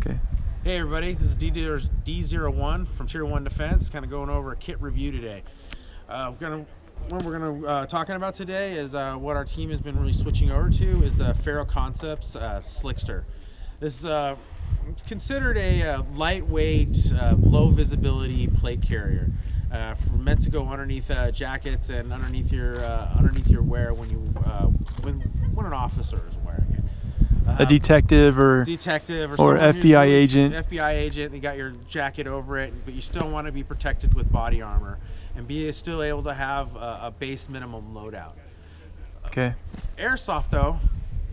Okay. Hey everybody, this is D01 from Tier 1 Defense, kind of going over a kit review today. What we're going to talking about today is what our team has been really switching over to is the Ferro Concepts Slickster. This is considered a lightweight, low visibility plate carrier. Meant to go underneath jackets and underneath your wear when an officer is wearing it. A detective or FBI agent. FBI agent, you got your jacket over it, but you still want to be protected with body armor and be still able to have a base minimum loadout. Okay. Airsoft though,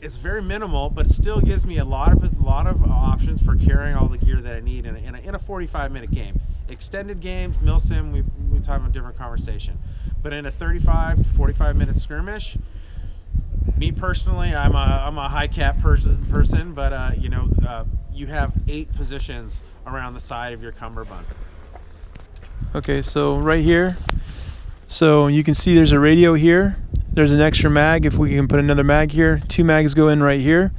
it's very minimal, but it still gives me a lot of options for carrying all the gear that I need in a 45-minute game. Extended games, milsim, we talk about a different conversation. But in a 35 to 45-minute skirmish, me personally, I'm a high cap person, but you have 8 positions around the side of your cummerbund. Okay, so right here, so you can see there's a radio here. There's an extra mag. If we can put another mag here, 2 mags go in right here.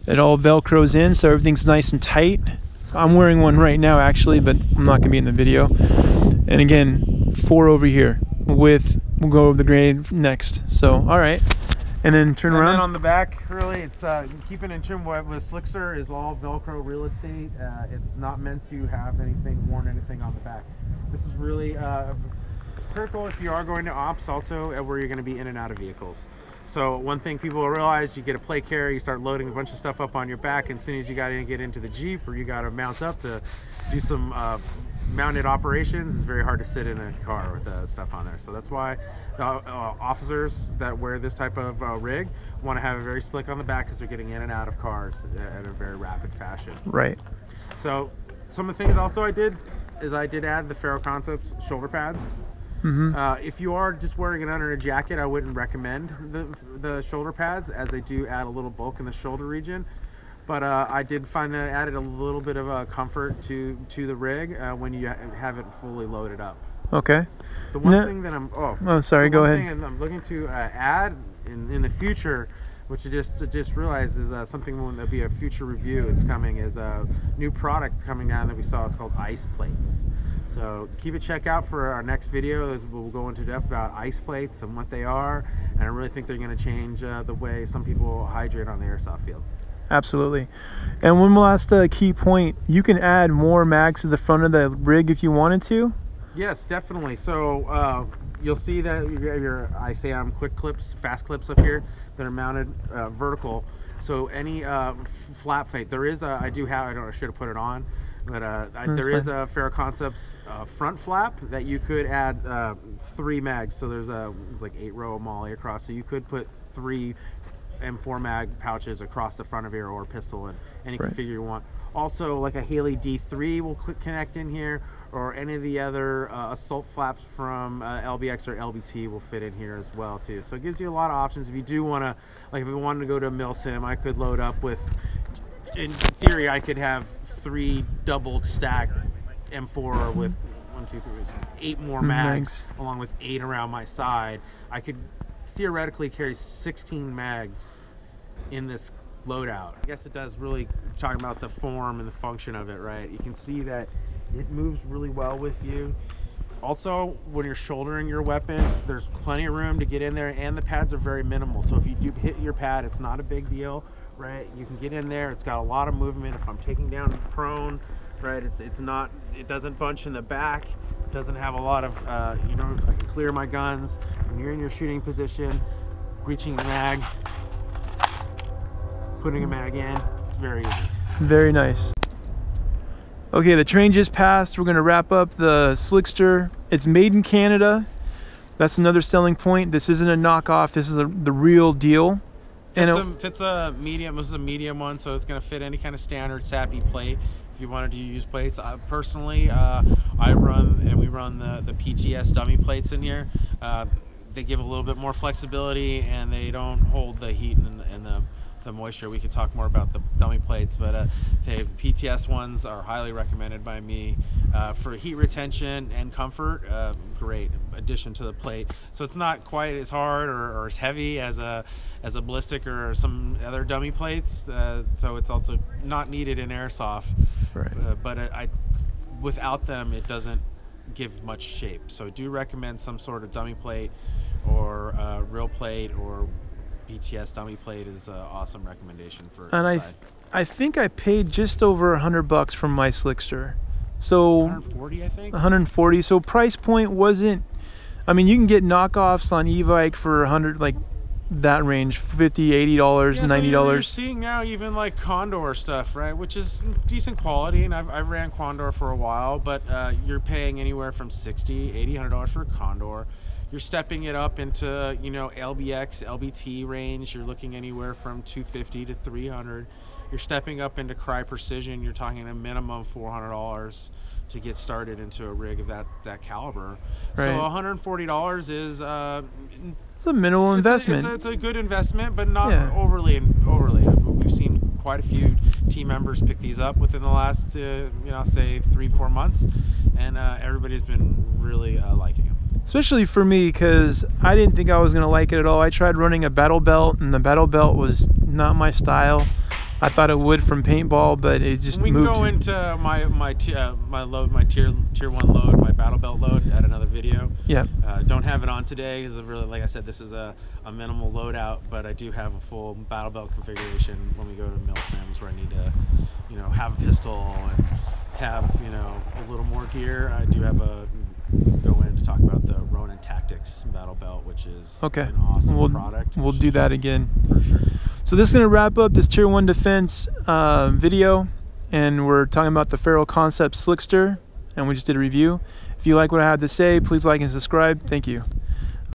It all velcros in, so everything's nice and tight. I'm wearing one right now actually, but I'm not gonna be in the video. And again, 4 over here. We'll go over the grenade next. So all right. And then turn around. And then on the back, really, it's keeping in tune with Slickster is all Velcro real estate. It's not meant to have anything anything on the back. This is really critical if you are going to ops, also where you're going to be in and out of vehicles. So one thing people will realize, you get a plate carrier, you start loading a bunch of stuff up on your back, and as soon as you got to get into the Jeep or you got to mount up to do some mounted operations, it's very hard to sit in a car with stuff on there. So that's why officers that wear this type of rig want to have it very slick on the back, because they're getting in and out of cars in a very rapid fashion. Right. So some of the things also I did add the Ferro Concepts shoulder pads. If you are just wearing it under a jacket, I wouldn't recommend the shoulder pads, as they do add a little bulk in the shoulder region. But I did find that it added a little bit of comfort to the rig when you have it fully loaded up. Okay. The one thing that go ahead. I'm looking to add in the future, which I just realized is something that'll be a future review. It's coming, is a new product coming down that we saw. It's called ice plates. So keep a check out for our next video. We'll go into depth about ice plates and what they are, and I really think they're going to change the way some people hydrate on the airsoft field. Absolutely. And one last key point, you can add more mags to the front of the rig if you wanted to. Yes, definitely. So you'll see that I say quick clips, fast clips up here that are mounted vertical. So any flap plate, there is I should have put it on, but there is a Ferro Concepts front flap that you could add 3 mags. So there's like 8 row of MOLLE across, so you could put 3 M4 mag pouches across the front of here, or pistol, in any configure you want. Also, like a Haley D3 will connect in here, or any of the other assault flaps from LBX or LBT will fit in here as well too. So it gives you a lot of options. If you do want to, like if you wanted to go to a milsim, I could load up with, in theory, I could have 3 double stacked M4 with 8 more mags, along with 8 around my side. I could theoretically carry 16 mags in this loadout. I guess it does really talk about the form and the function of it, right? You can see that it moves really well with you. Also, when you're shouldering your weapon, there's plenty of room to get in there, and the pads are very minimal. So if you do hit your pad, it's not a big deal, right? You can get in there. It's got a lot of movement. If I'm taking down prone, right, it doesn't bunch in the back. It doesn't have a lot of I can clear my guns. When you're in your shooting position, reaching the mag, putting a mag in, it's very easy. Very nice. Okay, the train just passed. We're going to wrap up the Slickster. It's made in Canada. That's another selling point. This isn't a knockoff. This is the real deal. Fits a medium. This is a medium one, so it's going to fit any kind of standard SAPI plate. If you wanted to use plates, personally, we run the PTS dummy plates in here. They give a little bit more flexibility, and they don't hold the heat and the the moisture. We could talk more about the dummy plates, but the PTS ones are highly recommended by me for heat retention and comfort. Great addition to the plate. So it's not quite as hard or as heavy as a ballistic or some other dummy plates. So it's also not needed in airsoft. Right. But without them, it doesn't give much shape. So do recommend some sort of dummy plate or real plate, or BTS dummy plate is an awesome recommendation for and inside. I think I paid just over $100 from my Slickster. So 140, I think. 140. So price point wasn't. I mean, you can get knockoffs on e-bike for 100, like that range, $50, $80, Yeah, $90. so you're seeing now even like Condor stuff, right? Which is decent quality, and I've ran Condor for a while, but you're paying anywhere from $60, $80, $100 for a Condor. You're stepping it up into, you know, LBX, LBT range. You're looking anywhere from $250 to $300. You're stepping up into Cry Precision. You're talking a minimum $400 to get started into a rig of that caliber. Right. So $140 is It's a minimal investment. It's a good investment, but not overly. We've seen quite a few team members pick these up within the last, say 3-4 months, and everybody's been really liking them. Especially for me, because I didn't think I was going to like it at all. I tried running a battle belt, and the battle belt was not my style. I thought it would from paintball, but it just moved. We can go into my tier 1 load, my battle belt load at another video. Yeah. Don't have it on today because really, like I said, this is a minimal loadout, but I do have a full battle belt configuration when we go to Mill Sims, where I need to, have a pistol and have, a little more gear. I do have go in to talk about the Ronin Tactics battle belt, which is an awesome product. We'll do that again. For sure. So this is going to wrap up this Tier 1 Defense video, and we're talking about the Ferro Concept Slickster, and we just did a review. If you like what I had to say, please like and subscribe. Thank you.